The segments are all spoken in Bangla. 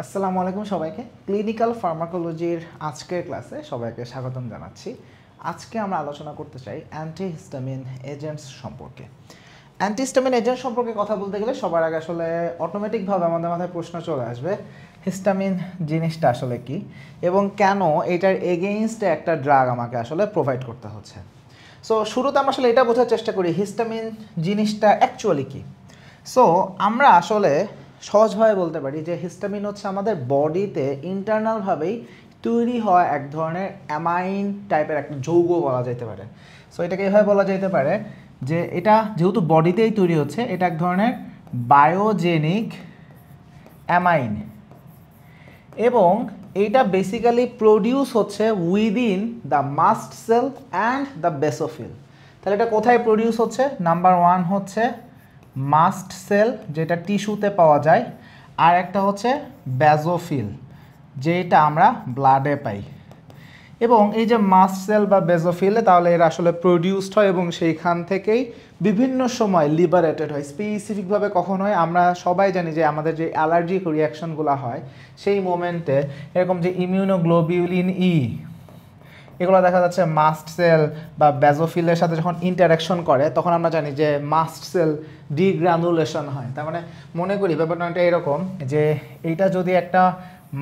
আসসালামু আলাইকুম সবাইকে। ক্লিনিক্যাল ফার্মাকোলজির আজকের ক্লাসে সবাইকে স্বাগতম জানাচ্ছি। আজকে আমরা আলোচনা করতে চাই অ্যান্টিহিস্টামিন এজেন্টস সম্পর্কে। অ্যান্টিহিস্টামিন এজেন্ট সম্পর্কে কথা বলতে গেলে সবার আগে আসলে অটোমেটিকভাবে আমাদের মাথায় প্রশ্ন চলে আসবে, হিস্টামিন জিনিসটা আসলে কি এবং কেন এটার এগেইনস্টে একটা ড্রাগ আমাকে আসলে প্রোভাইড করতে হচ্ছে। সো শুরুতে আমরা আসলে এটা বোঝার চেষ্টা করি হিস্টামিন জিনিসটা অ্যাকচুয়ালি কি। সো আমরা আসলে সহজভাবে বলতে পারি যে হিস্টামিন হচ্ছে আমাদের বডিতে ইন্টারনালভাবেই তৈরি হওয়া এক ধরনের অ্যামাইন টাইপের একটা যৌগ বলা যেতে পারে। সো এটাকে এভাবে বলা যেতে পারে যে এটা যেহেতু বডিতেই তৈরি হচ্ছে, এটা এক ধরনের বায়োজেনিক অ্যামাইন এবং এইটা বেসিক্যালি প্রডিউস হচ্ছে within the mast cell and the basophil. তাহলে এটা কোথায় প্রডিউস হচ্ছে? নাম্বার ওয়ান হচ্ছে মাস্ট সেল, যেটা টিস্যুতে পাওয়া যায়, আর একটা হচ্ছে বেসোফিল, যেটা আমরা ব্লাডে পাই। এবং এই যে মাস্ট সেল বা বেসোফিলে তাহলে এরা আসলে প্রডিউসড হয় এবং সেইখান থেকেই বিভিন্ন সময় লিবারেটেড হয়। স্পেসিফিকভাবে কখন হয় আমরা সবাই জানি যে আমাদের যে অ্যালার্জিক রিয়াকশনগুলো হয় সেই মোমেন্টে এরকম যে ইমিউনোগ্লোবিউলিন ই এগুলো দেখা যাচ্ছে মাস্ট সেল বা বেসোফিলের সাথে যখন ইন্টারাকশন করে তখন আমরা জানি যে মাস্ট সেল ডিগ্রানুলেশন হয়। তার মানে মনে করি ব্যাপারটা এরকম যে এইটা যদি একটা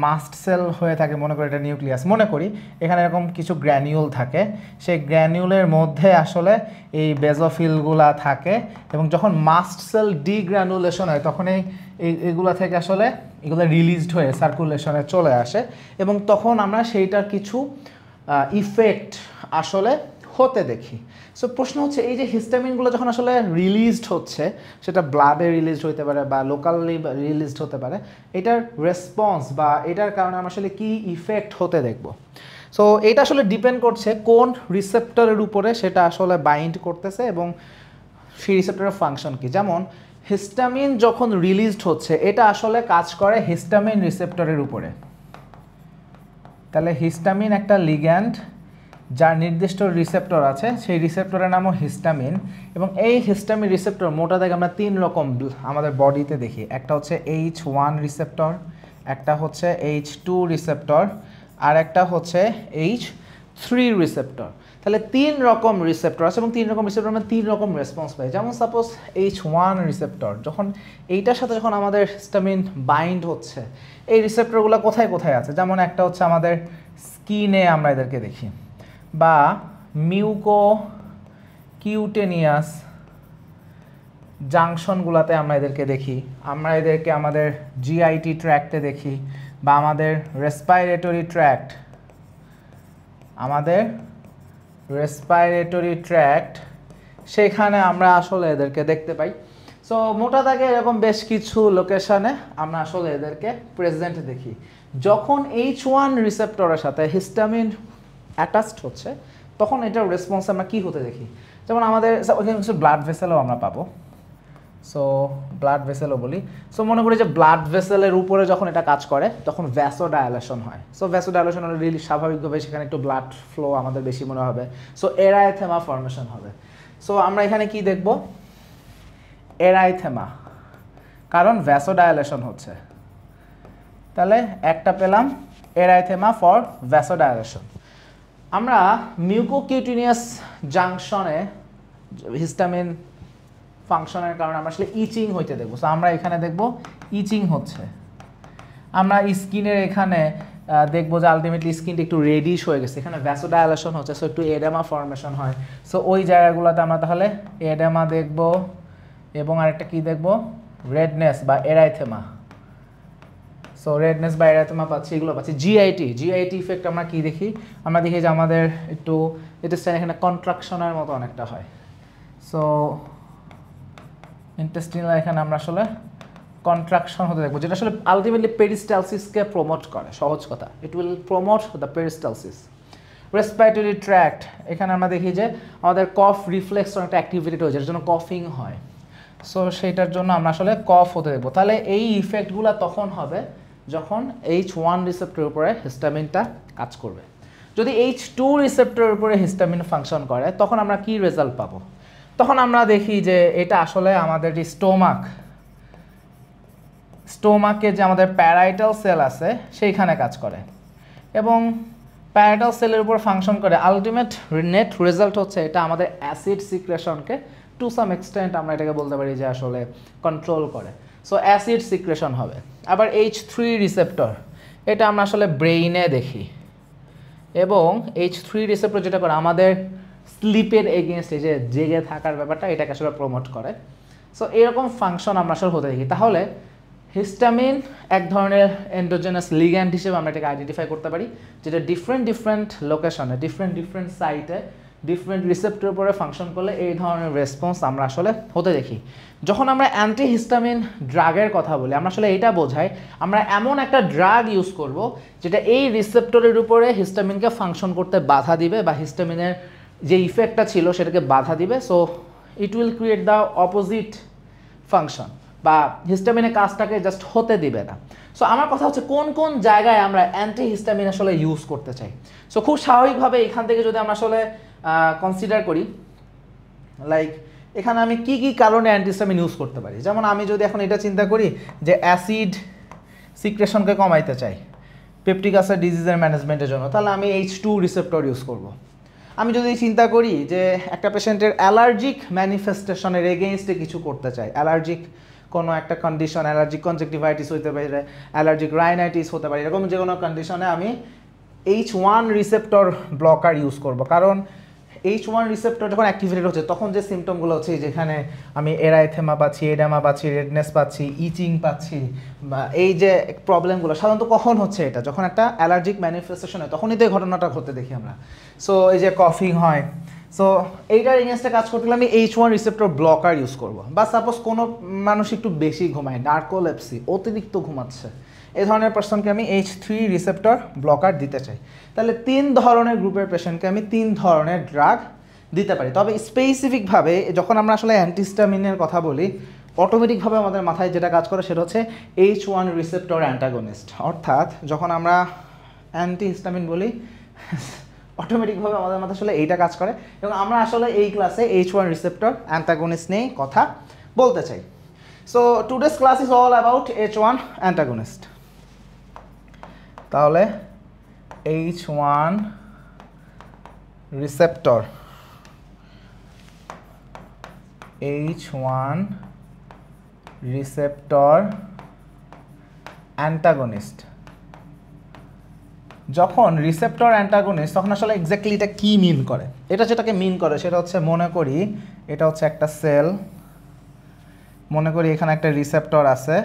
মাস্ট সেল হয়ে থাকে, মনে করি এটা নিউক্লিয়াস, মনে করি এখানে এরকম কিছু গ্র্যানিউল থাকে, সেই গ্র্যানিউলের মধ্যে আসলে এই বেসোফিলগুলা থাকে এবং যখন মাস্ট সেল ডিগ্রানুলেশন হয় তখন এইগুলা থেকে আসলে এগুলো রিলিজড হয়ে সার্কুলেশনে চলে আসে এবং তখন আমরা সেইটার কিছু ইফেক্ট আসলে হতে দেখি। সো প্রশ্ন হচ্ছে এই যে হিস্টামিনগুলো যখন আসলে রিলিজড হচ্ছে, সেটা ব্লাডে রিলিজড হতে পারে বা লোকালি রিলিজড হতে পারে, এটার রেসপন্স বা এটার কারণে আমরা আসলে কী ইফেক্ট হতে দেখব। সো এটা আসলে ডিপেন্ড করছে কোন রিসেপ্টরের উপরে সেটা আসলে বাইন্ড করতেছে এবং সেই রিসেপ্টরের ফাংশন কী। যেমন হিস্টামিন যখন রিলিজড হচ্ছে এটা আসলে কাজ করে হিস্টামিন রিসেপ্টরের উপরে। তাহলে হিস্টামিন একটা লিগ্যান্ড যার নির্দিষ্ট রিসেপ্টর আছে, সেই রিসেপ্টরের নামও হিস্টামিন এবং এই হিস্টামিন রিসেপ্টর মোটা দাগে আমরা তিন রকম আমাদের বডিতে দেখি। একটা হচ্ছে H1 রিসেপ্টর, একটা হচ্ছে H2 রিসেপ্টর, আর একটা হচ্ছে H3 রিসেপ্টর। তাহলে তিন রকম রিসেপ্টর আছে এবং তিন রকম রিসেপ্টর আমরা তিন রকম রেসপন্স পাই। যেমন সাপোজ H1 রিসেপ্টর যখন এইটার সাথে যখন আমাদের হিস্টামিন বাইন্ড হচ্ছে, এই রিসেপ্টরগুলো কোথায় কোথায় আছে? যেমন একটা হচ্ছে আমাদের স্কিনে আমরা এদেরকে দেখি, বা মিউকোকিউটেনিয়াস জাংশনগুলোতে আমরা এদেরকে দেখি, আমরা এদেরকে আমাদের জিআইটি ট্র্যাক্টে দেখি, বা আমাদের রেসপাইরেটরি ট্র্যাক্ট সেখানে আমরা আসলে এদেরকে দেখতে পাই। সো মোটা দাগে এরকম বেশ কিছু লোকেশনে আমরা আসলে এদেরকে প্রেজেন্ট দেখি। যখন H1 রিসেপ্টরের সাথে হিস্টামিন অ্যাটাচড হচ্ছে তখন এটার রেসপন্স আমরা কী হতে দেখি। যেমন আমাদের ওইখানে কিছু ব্লাড ভেসেলও আমরা পাবো। সো ব্লাড ভেসেলও বলি। সো মনে করি যে ব্লাড ভেসেলের উপরে যখন এটা কাজ করে তখন ভ্যাসোডাইলেশন হয়। সো ভ্যাসোডাইলেশন হলে রিলি স্বাভাবিকভাবে সেখানে একটু ব্লাড ফ্লো আমাদের বেশি মনে হবে। সো এরাইথেমা ফর্মেশন হবে। সো আমরা এখানে কি দেখব? এরাইথেমা, কারণ ভ্যাসোডাইলেশন হচ্ছে। তাহলে একটা পেলাম এরাইথেমা ফর ভ্যাসোডাইলেশন। আমরা মিউকোকিউটেনিয়াস জাংশনে হিস্টামিন ফাংশনের কারণে আমরা আসলে ইচিং হইতে দেখব। সো আমরা এখানে দেখব ইচিং হচ্ছে। আমরা স্কিনের এখানে দেখব যে আলটিমেটলি স্কিনটা একটু রেডিশ হয়ে গেছে, এখানে ভ্যাসোডাইলেশন হচ্ছে, সো একটু এডেমা ফর্মেশন হয়। সো ওই জায়গাগুলোতে আমরা তাহলে এডেমা দেখব এবং আরেকটা কি দেখব? রেডনেস বা এরাইথেমা। সো রেডনেস বা এরাইথেমা পাচ্ছি, এগুলো পাচ্ছি। জিআইটি ইফেক্ট আমরা কি দেখি? আমরা দেখি যে আমাদের একটু ইন্টেস্টাইন এখানে কন্ট্রাকশনের মতো অনেকটা হয়। সো ইন্টেস্টিনাল এখানে আমরা আসলে কন্ট্রাকশন হতে দেখবো, যেটা আসলে আলটিমেটলি পেরিস্টালসিসকে প্রমোট করে। সহজ কথা, it will promote the peristalsis. Respiratory tract, এখানে আমরা দেখি যে আমাদের কফ রিফ্লেক্স অনেকটা অ্যাক্টিভেটেড হয়ে যায়, যার জন্য কফিং হয়। সো সেইটার জন্য আমরা আসলে কফ হতে দেখবো। তাহলে এই ইফেক্টগুলো তখন হবে যখন H1 রিসেপ্টরের উপরে হিস্টামিনটা কাজ করবে। যদি H2 রিসেপ্টরের উপরে হিস্টামিন ফাংশন করে তখন আমরা কি রেজাল্ট পাবো? তখন আমরা দেখি যে এটা আসলে আমাদের যে স্টোমাক স্টোমাকে যে আমাদের প্যারাইটাল সেল আছে সেইখানে কাজ করে এবং প্যারাইটাল সেলের উপর ফাংশন করে। আলটিমেট নেট রেজাল্ট হচ্ছে এটা আমাদের অ্যাসিড সিক্রেশনকে টু সাম এক্সটেন্ট আমরা এটাকে বলতে পারি যে আসলে কন্ট্রোল করে। সো অ্যাসিড সিক্রেশন হবে। আবার H3 রিসেপ্টর, এটা আমরা আসলে ব্রেইনে দেখি এবং H3 রিসেপ্টর যেটা করে আমাদের স্লিপের এগেনস্টে যে জেগে থাকার ব্যাপারটা এটাকে আসলে প্রমোট করে। সো এরকম ফাংশন আমরা আসলে হতে দেখি। তাহলে হিস্টামিন এক ধরনের এন্ডোজেনাস লিগ্যান্ড হিসেবে আমরা এটাকে আইডেন্টিফাই করতে পারি, যেটা ডিফারেন্ট লোকেশনে ডিফারেন্ট সাইটে ডিফারেন্ট রিসেপ্টরের উপরে ফাংশন করলে এই ধরনের রেসপন্স আমরা আসলে হতে দেখি। যখন আমরা অ্যান্টিহিস্টামিন ড্রাগের কথা বলি আমরা আসলে এইটা বোঝাই আমরা এমন একটা ড্রাগ ইউজ করব যেটা এই রিসেপ্টরের উপরে হিস্টামিনকে ফাংশন করতে বাধা দিবে বা হিস্টামিনের যে ইফেক্টটা ছিল সেটাকে বাধা দিবে। So it will create the opposite function বা হিস্টামিনের কাজটাকে জাস্ট হতে দিবে না। সো আমার কথা হচ্ছে কোন কোন জায়গায় আমরা অ্যান্টিহিস্টামিন আসলে ইউজ করতে চাই। সো খুব স্বাভাবিকভাবে এখান থেকে যদি আমরা আসলে কনসিডার করি লাইক এখানে আমি কি কি কারণে অ্যান্টিহিস্টামিন ইউজ করতে পারি। যেমন আমি যদি এখন এটা চিন্তা করি যে অ্যাসিড সিক্রেশনকে কমাইতে চাই পেপটিক আলসার ডিজিজের ম্যানেজমেন্টের জন্য, তাহলে আমি H2 রিসেপ্টর ইউজ করব। আমি যদি চিন্তা করি যে একটা পেশেন্টের অ্যালার্জিক ম্যানিফেস্টেশনের এগেইনস্টে কিছু করতে চাই, অ্যালার্জিক কোনো একটা কন্ডিশন, অ্যালার্জিক কনজেক্টিভাইটিস হতে পারে, অ্যালার্জিক রাইনাইটিস হতে পারে, এরকম যে কোনো কন্ডিশনে আমি H1 রিসেপ্টর ব্লকার ইউজ করব। কারণ H1 রিসেপ্টর যখন অ্যাক্টিভেটেড হচ্ছে তখন যে সিমটমগুলো হচ্ছে যেখানে আমি এরাইথেমা পাচ্ছি, এডেমা পাচ্ছি, রেডনেস পাচ্ছি, ইচিং পাচ্ছি, বা এই যে প্রবলেমগুলো সাধারণত কখন হচ্ছে এটা যখন একটা অ্যালার্জিক ম্যানিফেস্টেশন হয় তখনই তো এই ঘটনাটা ঘটতে দেখি আমরা। সো এই যে কফিং হয়, সো এইটার এগেনস্টে কাজ করতে গেলে আমি H1 রিসেপ্টর ব্লকার ইউজ করব। বা সাপোজ কোনো মানুষ একটু বেশি ঘুমায়, নার্কোলেপসি, অতিরিক্ত ঘুমাচ্ছে, এই ধরনের পার্সনকে আমি H3 রিসেপ্টর ব্লকার দিতে চাই। তাহলে 3 ধরনের গ্রুপের পেশেন্টকে আমি 3 ধরনের ড্রাগ দিতে পারি। তবে স্পেসিফিকভাবে যখন আমরা আসলে অ্যান্টিহিস্টামিনের কথা বলি অটোমেটিকভাবে আমাদের মাথায় যেটা কাজ করে সেটা হচ্ছে H1 রিসেপ্টর অ্যান্টাগনিস্ট। অর্থাৎ যখন আমরা অ্যান্টিহিস্টামিন বলি অটোমেটিকভাবে আমাদের মাথায় আসলে এইটা কাজ করে এবং আমরা আসলে এই ক্লাসে H1 রিসেপ্টর অ্যান্টাগনিস্ট নিয়ে কথা বলতে চাই। So today's class is all about H1 antagonist. তাহলে H1 রিসেপ্টর অ্যান্টাগনিস্ট। যখন রিসেপ্টর অ্যান্টাগনিস্ট তখন আসলে এক্স্যাক্টলি এটা কি মিন করে, এটা যেটাকে মিন করে সেটা হচ্ছে মনে করি এটা হচ্ছে একটা সেল, মনে করি এখানে একটা রিসেপ্টর আছে,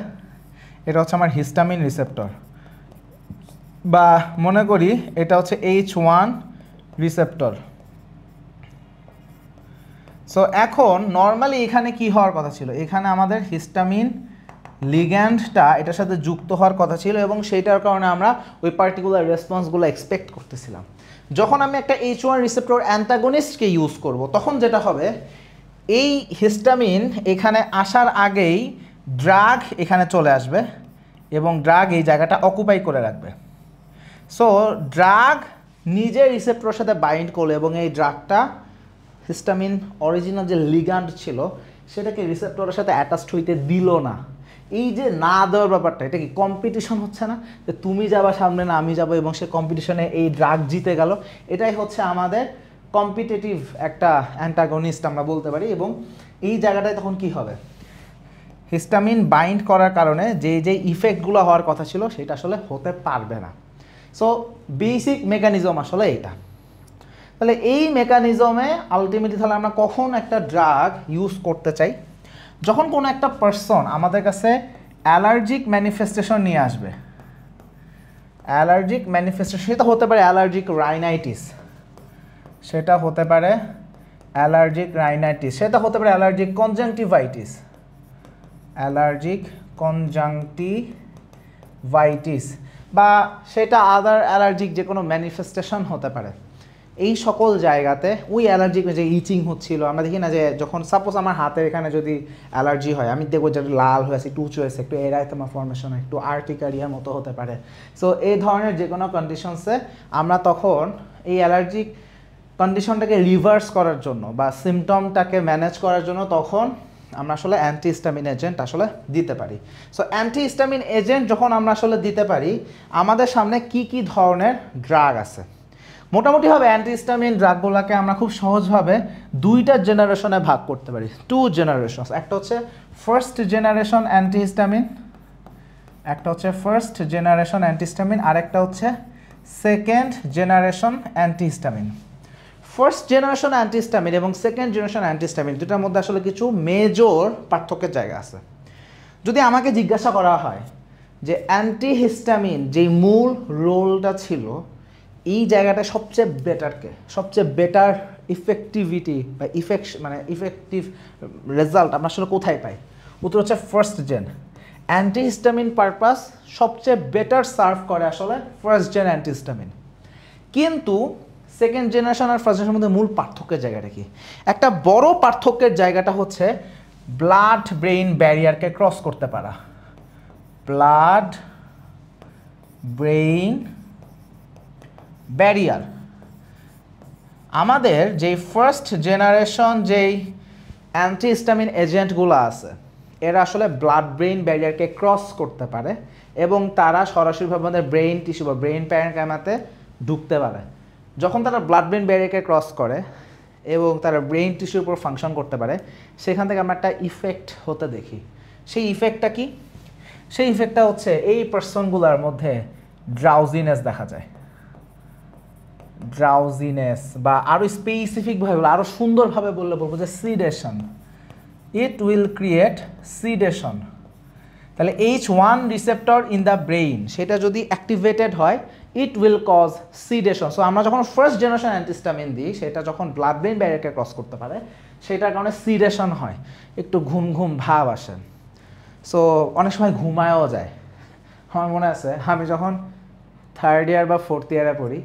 এটা হচ্ছে আমার হিস্টামিন রিসেপ্টর, বা মনে করি এটা হচ্ছে H1 রিসেপ্টর। সো এখন নর্মালি এখানে কি হওয়ার কথা ছিল, এখানে আমাদের হিস্টামিন লিগ্যান্ডটা এটার সাথে যুক্ত হওয়ার কথা ছিল এবং সেইটার কারণে আমরা ওই পার্টিকুলার রেসপন্সগুলো এক্সপেক্ট করতেছিলাম। যখন আমি একটা H1 রিসেপ্টর অ্যান্টাগনিস্টকে ইউজ করব তখন যেটা হবে এই হিস্টামিন এখানে আসার আগেই ড্রাগ এখানে চলে আসবে এবং ড্রাগ এই জায়গাটা অকুপাই করে রাখবে। সো ড্রাগ নিজে রিসেপ্টরের সাথে বাইন্ড করলো এবং এই ড্রাগটা হিস্টামিন অরিজিনাল যে লিগ্যান্ড ছিল সেটাকে রিসেপ্টরের সাথে অ্যাটাচড হইতে দিল না। এই যে না দেওয়ার ব্যাপারটা, এটা কি কম্পিটিশন হচ্ছে না, যে তুমি যাবা সামনে না আমি যাবো এবং সে কম্পিটিশনে এই ড্রাগ জিতে গেল, এটাই হচ্ছে আমাদের কম্পিটিটিভ একটা অ্যান্টাগনিস্ট আমরা বলতে পারি। এবং এই জায়গাটায় তখন কি হবে, হিস্টামিন বাইন্ড করার কারণে যে ইফেক্টগুলো হওয়ার কথা ছিল সেটা আসলে হতে পারবে না। সো বেসিক মেকানিজম আসলে এটা। তাহলে এই মেকানিজমে আলটিমেটলি তাহলে আমরা কখন একটা ড্রাগ ইউজ করতে চাই, যখন কোনো একটা পার্সন আমাদের কাছে অ্যালার্জিক ম্যানিফেস্টেশন নিয়ে আসবে। অ্যালার্জিক ম্যানিফেস্টেশন সেটা হতে পারে অ্যালার্জিক রাইনাইটিস, সেটা হতে পারে অ্যালার্জিক রাইনাইটিস, সেটা হতে পারে অ্যালার্জিক কনজাংটিভাইটিস, অ্যালার্জিক কনজাংটিভাইটিস, বা সেটা আদার অ্যালার্জিক যে কোনো ম্যানিফেস্টেশন হতে পারে। এই সকল জায়গাতে ওই অ্যালার্জিক যে ইচিং হচ্ছিল, আমরা দেখি না যে যখন সাপোজ আমার হাতের এখানে যদি অ্যালার্জি হয় আমি দেখবো যে লাল হয়েছে, একটু উঁচু হয়েছে, একটু এরাইথেমা ফর্মেশন, একটু আর্টিকারিয়ার মতো হতে পারে। সো এই ধরনের যে কোনো কন্ডিশনসে আমরা তখন এই অ্যালার্জিক কন্ডিশনটাকে রিভার্স করার জন্য বা সিমটমটাকে ম্যানেজ করার জন্য তখন আমরা আসলে অ্যান্টিহিস্টামিন এজেন্ট আসলে দিতে পারি। সো অ্যান্টিহিস্টামিন এজেন্ট যখন আমরা আসলে দিতে পারি, আমাদের সামনে কি কি ধরনের ড্রাগ আছে? মোটামুটিভাবে অ্যান্টিহিস্টামিন ড্রাগগুলোকে আমরা খুব সহজভাবে দুইটা জেনারেশনে ভাগ করতে পারি, 2 জেনারেশন। একটা হচ্ছে ফার্স্ট জেনারেশন অ্যান্টিহিস্টামিন, একটা হচ্ছে ফার্স্ট জেনারেশন অ্যান্টিহিস্টামিন, আর একটা হচ্ছে second generation antihistamine. First generation antihistamine এবং সেকেন্ড জেনারেশন অ্যান্টিহিস্টামিন দুটার মধ্যে আসলে কিছু মেজর পার্থক্যের জায়গা আছে। যদি আমাকে জিজ্ঞাসা করা হয় যে অ্যান্টিহিস্টামিন যেই মূল রোলটা ছিল, এই জায়গাটা সবচেয়ে বেটার ইফেক্টিভিটি বা ইফেক্টিভ রেজাল্ট আমরা আসলে কোথায় পাই? উত্তর হচ্ছে ফার্স্ট জেন। অ্যান্টিহিস্টামিন পারপাস সবচেয়ে বেটার সার্ভ করে আসলে ফার্স্ট জেন অ্যান্টিহিস্টামিন। কিন্তু সেকেন্ড জেনারেশন আর ফার্স্ট জেনারেশনের মধ্যে মূল পার্থক্যের জায়গাটা কি? একটা বড় পার্থক্যের জায়গাটা হচ্ছে ব্লাড ব্রেইন ব্যারিয়ারকে ক্রস করতে পারা। Blood brain barrier. আমাদের যেই ফার্স্ট জেনারেশন যেই অ্যান্টিহিস্টামিন এজেন্টগুলো আছে, এরা আসলে ব্লাড ব্রেইন ব্যারিয়ারকে ক্রস করতে পারে এবং তারা সরাসরিভাবে আমাদের ব্রেইন টিস্যু বা ব্রেইন প্যারেনকাইমাতে ঢুকতে পারে। যখন তারা ব্লাড ব্রেইন ব্যারিয়ারকে ক্রস করে এবং তারা ব্রেইন টিস্যুর উপর ফাংশন করতে পারে, সেখান থেকে আমরা একটা ইফেক্ট হতে দেখি। সেই ইফেক্টটা কি? সেই ইফেক্টটা হচ্ছে এই পার্সনগুলোর মধ্যে ড্রাউজিনেস দেখা যায়। ড্রাউজিনেস, বা আরও স্পেসিফিকভাবে আরও সুন্দরভাবে বললে বলবো যে sedation. It will create sedation. তাহলে H1 receptor in the brain সেটা যদি অ্যাক্টিভেটেড হয়, it will cause sedation. So আমরা যখন ফার্স্ট জেনারেশন অ্যান্টিহিস্টামিন দিই, সেটা যখন ব্লাড ব্রেইন ব্যারিয়ারকে ক্রস করতে পারে, সেটার কারণে সিডেশন হয়, একটু ঘুম ঘুম ভাব আসে। সো অনেক সময় ঘুমায়ও যায়। আমার মনে আছে আমি যখন থার্ড ইয়ার বা ফোর্থ ইয়ারে পড়ি,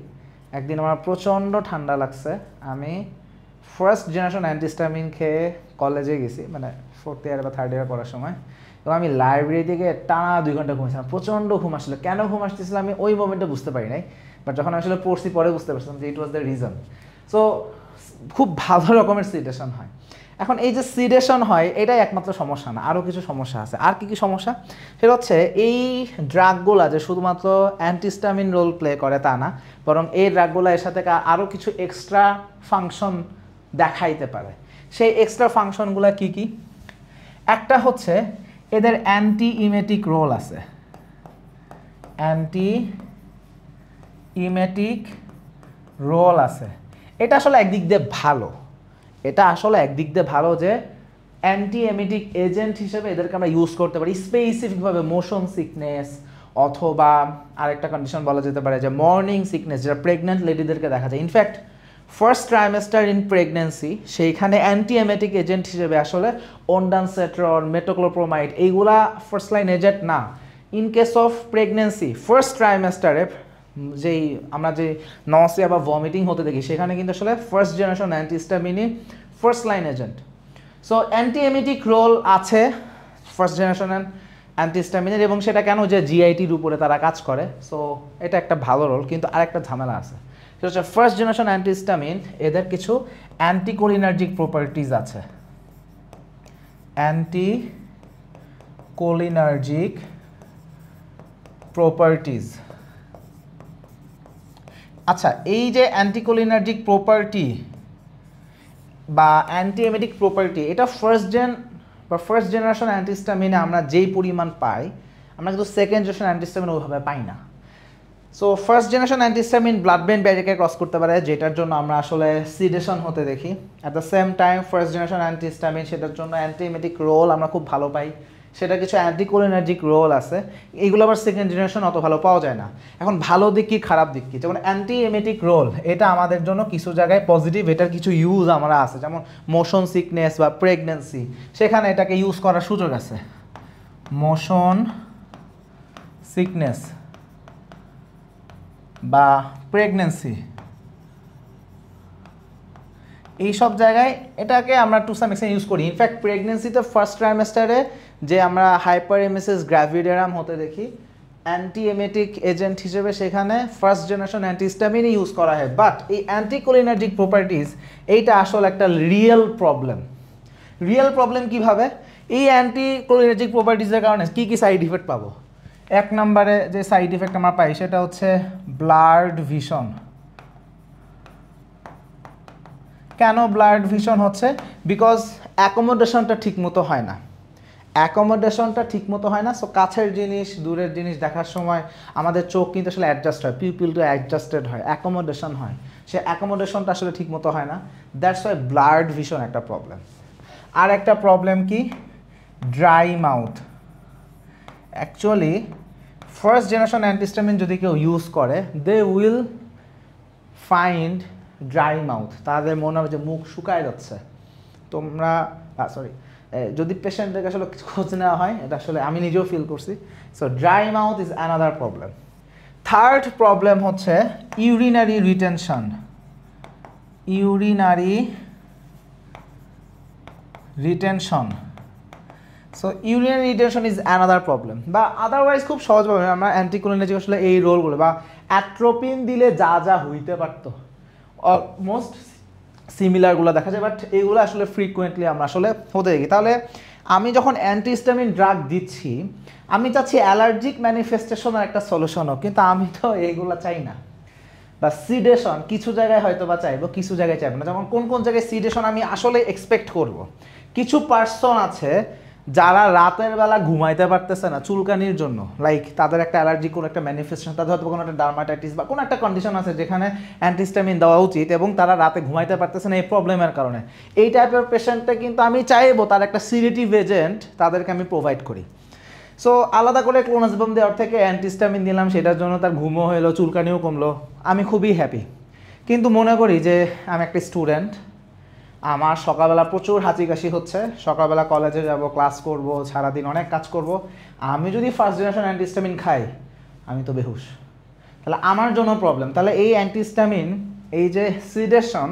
একদিন আমার প্রচণ্ড ঠান্ডা লাগছে। আমি ফার্স্ট জেনারেশন অ্যান্টিহিস্টামিন খেয়ে কলেজে গেছি, মানে ফোর্থ ইয়ার বা থার্ড ইয়ারে পড়ার সময়, এবং আমি লাইব্রেরি থেকে টানা 2 ঘন্টা ঘুমিয়েছিলাম। প্রচণ্ড ঘুম আসলো। কেন ঘুম আসতেছিল আমি ওই মোমেন্টে বুঝতে পারি নাই, বাট যখন আমি আসলে পড়ছি পরে বুঝতে পারছিলাম যে ইট ওয়াজ দ্য রিজন। সো খুব ভালো রকমের সিডেশন হয়। এখন এই যে সিডেশন হয়, এটাই একমাত্র সমস্যা না, আরও কিছু সমস্যা আছে। আর কি কি সমস্যা? সেটা হচ্ছে এই ড্রাগগুলা যে শুধুমাত্র অ্যান্টিহিস্টামিন রোল প্লে করে তা না, বরং এই ড্রাগগুলা এর সাথে আরও কিছু এক্সট্রা ফাংশন দেখাইতে পারে। সেই এক্সট্রা ফাংশনগুলো কি কি? একটা হচ্ছে এদের অ্যান্টি ইমেটিক রোল আছে। অ্যান্টি ইমেটিক রোল আছে। এটা আসলে একদিক দিয়ে ভালো। এটা আসলে একদিক দিয়ে ভালো যে অ্যান্টি এমিটিক এজেন্ট হিসেবে এদেরকে আমরা ইউজ করতে পারি স্পেসিফিকভাবে মোশন সিকনেস, অথবা আরেকটা কন্ডিশন বলা যেতে পারে যে মর্নিং সিকনেস, যেটা প্রেগনেন্ট লেডিদেরকে দেখা যায়। In fact first trimester in pregnancy, সেইখানে অ্যান্টি এমেটিক এজেন্ট হিসেবে আসলে অনডানসেট্রন, মেটোক্লোপ্রোমাইড এইগুলা ফার্স্ট লাইন এজেন্ট না। In case of pregnancy first ট্রাইমেস্টারে যেই আমরা যে নসিয়া বা ভমিটিং হতে দেখি, সেখানে কিন্তু আসলে ফার্স্ট জেনারেশন অ্যান্টিহিস্টামিনই first line agent. So anti emetic role আছে ফার্স্ট জেনারেশন অ্যান্টিহিস্টামিনের, এবং সেটা কেন যে জিআইটির উপরে তারা কাজ করে। সো এটা একটা ভালো রোল, কিন্তু আরেকটা ঝামেলা আছে। সেটা হচ্ছে ফার্স্ট জেনারেশন অ্যান্টিহিস্টামিন এদের কিছু অ্যান্টিকোলিনার্জিক প্রপার্টিজ আছে। Anticholinergic properties. আচ্ছা, এই যে অ্যান্টিকোলিনার্জিক প্রপার্টি বা অ্যান্টিএমেটিক প্রপার্টি, এটা ফার্স্ট জেন বা ফার্স্ট জেনারেশন অ্যান্টিহিস্টামিনে আমরা যেই পরিমাণ পাই, আমরা কিন্তু সেকেন্ড জেনারেশন অ্যান্টিহিস্টামিন ওইভাবে পাই না। So first generation antihistamine blood brain ব্যারিয়ারকে ক্রস করতে পারে, যেটার জন্য আমরা আসলে সিডেশন হতে দেখি। At the same time first generation antihistamine সেটার জন্য অ্যান্টিএমেটিক রোল আমরা খুব ভালো পাই, সেটা কিছু অ্যান্টিকোলিনার্জিক রোল আছে। এইগুলো আবার সেকেন্ড জেনারেশন অত ভালো পাওয়া যায় না। এখন ভালো দিক কি খারাপ দিক কি? যেমন অ্যান্টিএমেটিক রোল, এটা আমাদের জন্য কিছু জায়গায় পজিটিভ, এটার কিছু ইউজ আমরা আছে, যেমন মোশন সিকনেস বা প্রেগনেন্সি, সেখানে এটাকে ইউজ করার সুযোগ আছে। মোশন সিকনেস বা প্রেগনেন্সি, এইসব জায়গায় এটাকে আমরা টু সাম এক্সটেন্ট ইউজ করি। ইনফ্যাক্ট প্রেগনেন্সিতে ফার্স্ট ট্রাইমেস্টারে যে আমরা হাইপারএমেসিস গ্র্যাভিডেরাম হতে দেখি, অ্যান্টিএমেটিক এজেন্ট হিসেবে সেখানে ফার্স্ট জেনারেশন অ্যান্টিহিস্টামিনই ইউজ করা হয়। বাট এই অ্যান্টিকোলিনার্জিক প্রপার্টিজ এইটা আসলে একটা রিয়েল প্রবলেম। রিয়েল প্রবলেম কিভাবে, এই অ্যান্টিকোলিনার্জিক প্রপার্টিজের কারণে কি কি সাইড ইফেক্ট পাবো। এক নম্বরে যে সাইড ইফেক্ট আমরা পাই সেটা হচ্ছে ব্লার্ড ভিশন। কেন ব্লার্ড ভিশন হচ্ছে? বিকজ অ্যাকোমোডেশনটা ঠিকমতো হয় না, সো কাছের জিনিস দূরের জিনিস দেখার সময় আমাদের চোখ কিন্তু আসলে অ্যাডজাস্ট হয়, পিউপিলটা অ্যাডজাস্টেড হয়, অ্যাকোমোডেশন হয়, সে অ্যাকোমোডেশনটা আসলে ঠিকমতো হয় না, দ্যাটস ওয়াই ব্লার্ড ভিশন একটা প্রবলেম। আর একটা প্রবলেম কি, dry mouth. Actually first generation antihistamine যদি কেউ ইউজ করে they will find dry mouth, তাদের মনে হবে যে মুখ শুকায় যাচ্ছে। তোমরা সরি, যদি পেশেন্টদেরকে আসলে খোঁজ নেওয়া হয়, এটা আসলে আমি নিজেও ফিল করছি। So dry mouth is another problem. Third problem হচ্ছে urinary retention. So urinary retention is another problem. বা আদারওয়াইজ খুব সহজভাবে আমরা অ্যান্টিকোলিনার্জিক আসলে এই রোলগুলো বা অ্যাট্রোপিন দিলে যা যা হইতে পারতো অলমোস্ট সিমিলারগুলো দেখা যায়, বাট এইগুলো আসলে ফ্রিকুয়েন্টলি আমরা আসলে হতে দেখি। তাহলে আমি যখন অ্যান্টিহিস্টামিন ড্রাগ দিচ্ছি আমি চাচ্ছি অ্যালার্জিক ম্যানিফেস্টেশনের একটা সলিউশন হোক, কিন্তু আমি তো এইগুলো চাই না। বা সিডেশন কিছু জায়গায় হয়তো বা চাইবো, কিছু জায়গায় চাইবো না। যেমন কোন কোন জায়গায় সিডেশন আমি আসলে এক্সপেক্ট করব, কিছু পার্সন আছে যারা রাতের বেলা ঘুমাইতে পারতেছে না চুলকানির জন্য, লাইক তাদের একটা অ্যালার্জি কোনো একটা ম্যানিফেস্টেশন, তাদের হয়তো কোনো একটা ডার্মাটাইটিস বা কোনো একটা কন্ডিশন আছে যেখানে অ্যান্টিহিস্টামিন দেওয়া উচিত এবং তারা রাতে ঘুমাইতে পারতেছে না এই প্রবলেমের কারণে। এই টাইপের পেশেন্টটা কিন্তু আমি চাইবো তার একটা সিডেটিভ এজেন্ট তাদেরকে আমি প্রোভাইড করি। সো আলাদা করে ক্লোনাজেপাম দেওয়ার থেকে অ্যান্টিহিস্টামিন দিলাম, সেটার জন্য তার ঘুমও হলো, চুলকানিও কমলো, আমি খুবই হ্যাপি। কিন্তু মনে করি যে আমি একটা স্টুডেন্ট, আমার সকালবেলা প্রচুর হাঁচি কাশি হচ্ছে, সকালবেলা কলেজে যাব, ক্লাস করব, সারাদিন অনেক কাজ করব, আমি যদি ফার্স্ট জেনারেশন অ্যান্টিহিস্টামিন খাই আমি তো বেহুশ, তাহলে আমার জন্য প্রবলেম। তাহলে এই অ্যান্টিহিস্টামিন, এই যে সিডেশন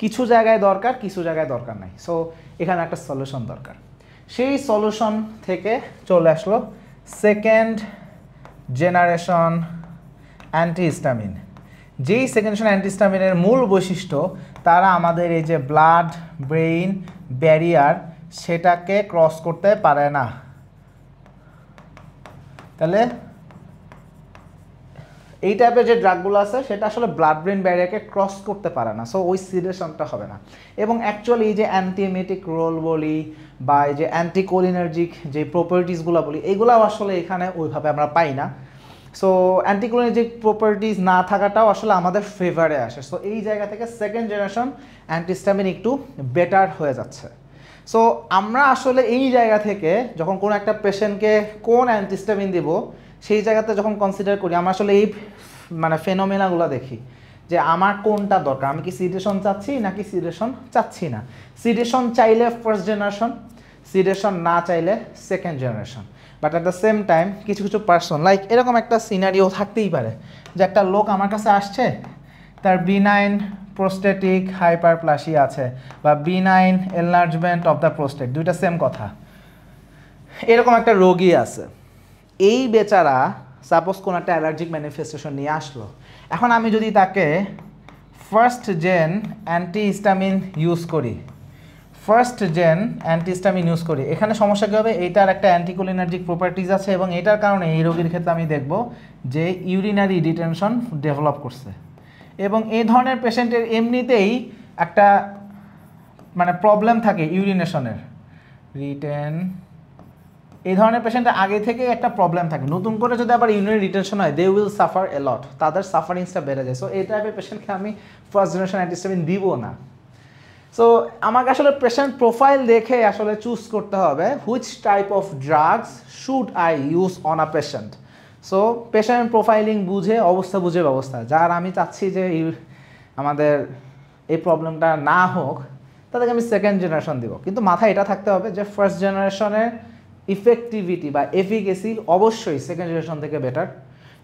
কিছু জায়গায় দরকার, কিছু জায়গায় দরকার নাই। সো এখানে একটা সলিউশন দরকার। সেই সলিউশন থেকে চলে আসলো সেকেন্ড জেনারেশন অ্যান্টিহিস্টামিন। যেই সেকেন্ড জেনারেশন অ্যান্টিহিস্টামিনের মূল বৈশিষ্ট্য তারা আমাদের এই যে ব্লাড ব্রেইন ব্যারিয়ার সেটাকে ক্রস করতে পারে না। তাহলে এই টাইপের যে ড্রাগগুলো আছে সেটা আসলে ব্লাড ব্রেইন ব্যারিয়ারকে ক্রস করতে পারে না, সো ওই সিডেশনটা হবে না। এবং অ্যাকচুয়ালি এই যে অ্যান্টিএমেটিক রোল বলি বা এই যে অ্যান্টিকোলিনার্জিক যে প্রপার্টিসগুলো বলি, এগুলাও আসলে এখানে ওইভাবে আমরা পাই না। সো অ্যান্টিকোলিনার্জিক প্রপার্টিস না থাকাটাও আসলে আমাদের ফেভারে আসে। সো এই জায়গা থেকে সেকেন্ড জেনারেশন অ্যান্টিহিস্টামিন একটু বেটার হয়ে যাচ্ছে। সো আমরা আসলে এই জায়গা থেকে যখন কোনো একটা পেশেন্টকে কোন অ্যান্টিহিস্টামিন দিব সেই জায়গাতে যখন কনসিডার করি, আমরা আসলে এই মানে ফেনোমেনাগুলো দেখি যে আমার কোনটা দরকার, আমি কি সিডেশন চাচ্ছি নাকি সিডেশন চাচ্ছি না। সিডেশন চাইলে ফার্স্ট জেনারেশন, সিডেশন না চাইলে second generation. But at the same time কিছু কিছু পার্সন, লাইক এরকম একটা সিনারিও থাকতেই পারে যে একটা লোক আমার কাছে আসছে, তার বিনাইন প্রোস্টেটিক হাইপারপ্লাসিয়া আছে বা benign enlargement of the prostate, দুইটা সেম কথা। এরকম একটা রোগী আছে, এই বেচারা সাপোজ কোনো একটা অ্যালার্জিক ম্যানিফেস্টেশন নিয়ে আসলো। এখন আমি যদি তাকে ফার্স্ট জেন অ্যান্টিহিস্টামিন ইউজ করি, এখানে সমস্যা কী হবে, এইটার একটা অ্যান্টিকোলিনার্জিক প্রপার্টিজ আছে এবং এটার কারণে এই রোগীর ক্ষেত্রে আমি দেখব যে ইউরিনারি রিটেনশন ডেভেলপ করছে। এবং এই ধরনের পেশেন্টের এমনিতেই একটা মানে প্রবলেম থাকে ইউরিনেশনের, এই ধরনের পেশেন্টের আগে থেকে একটা প্রবলেম থাকে, নতুন করে যদি আবার ইউরিনারি রিটেনশন হয় দে উইল সাফার এ লট, তাদের সাফারিংসটা বেড়ে যায়। সো এই টাইপের পেশেন্টকে আমি ফার্স্ট জেনারেশন অ্যান্টিহিস্টামিন দিব না। সো আমাকে আসলে পেশেন্ট প্রোফাইল দেখে আসলে চুজ করতে হবে which type of drugs should I use on a patient. So patient profiling বুঝে, অবস্থা বুঝে ব্যবস্থা, যার আমি চাচ্ছি যে আমাদের এই প্রবলেমটা না হোক তাদেরকে আমি সেকেন্ড জেনারেশন দিব। কিন্তু মাথায় এটা থাকতে হবে যে ফার্স্ট জেনারেশনের ইফেক্টিভিটি বা এফিকেসি অবশ্যই সেকেন্ড জেনারেশন থেকে বেটার,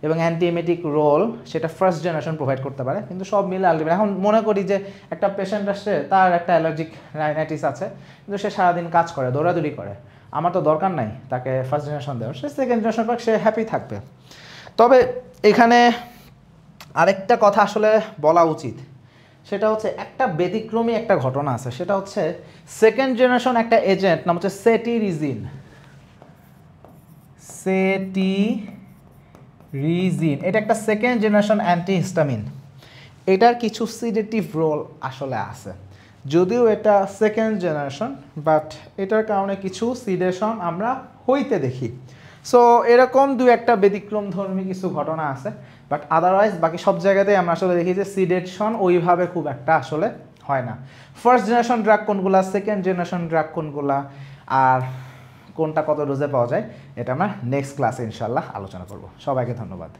এবং অ্যান্টিএমেটিক রোল সেটা ফার্স্ট জেনারেশন প্রোভাইড করতে পারে। কিন্তু সব মিলে আলটিমেট এখন মনে করি যে একটা পেশেন্ট আসছে, তার একটা অ্যালার্জিক রাইনাইটিস আছে, কিন্তু সে সারাদিন কাজ করে, দৌড়াদৌড়ি করে, আমার তো দরকার নাই তাকে ফার্স্ট জেনারেশন দেওয়ার, সে সেকেন্ড জেনারেশন পাক, সে হ্যাপি থাকবে। তবে এখানে আরেকটা কথা আসলে বলা উচিত সেটা হচ্ছে একটা ব্যতিক্রমী একটা ঘটনা আছে, সেটা হচ্ছে সেকেন্ড জেনারেশন একটা এজেন্ট নাম হচ্ছে সেটিরিজিন। সেটিরিজিন এটা একটা সেকেন্ড জেনারেশন অ্যান্টিহিস্টামিন। এটার কিছু সিডেটিভ রোল আসলে আছে, যদিও এটা সেকেন্ড জেনারেশন, বাট এটার কারণে কিছু সিডেশন আমরা হইতে দেখি। সো এরকম দু একটা ব্যতিক্রম ধর্মী কিছু ঘটনা আছে, বাট আদারওয়াইজ বাকি সব জায়গাতেই আমরা আসলে দেখি যে সিডেশন ওইভাবে খুব একটা আসলে হয় না। ফার্স্ট জেনারেশন ড্রাগ কোনগুলা, সেকেন্ড জেনারেশন ড্রাগ কোনগুলা, আর কোনটা কত ডোজে পাওয়া যায়, এটা আমরা নেক্সট ক্লাসে ইনশাল্লাহ আলোচনা করব। সবাইকে ধন্যবাদ।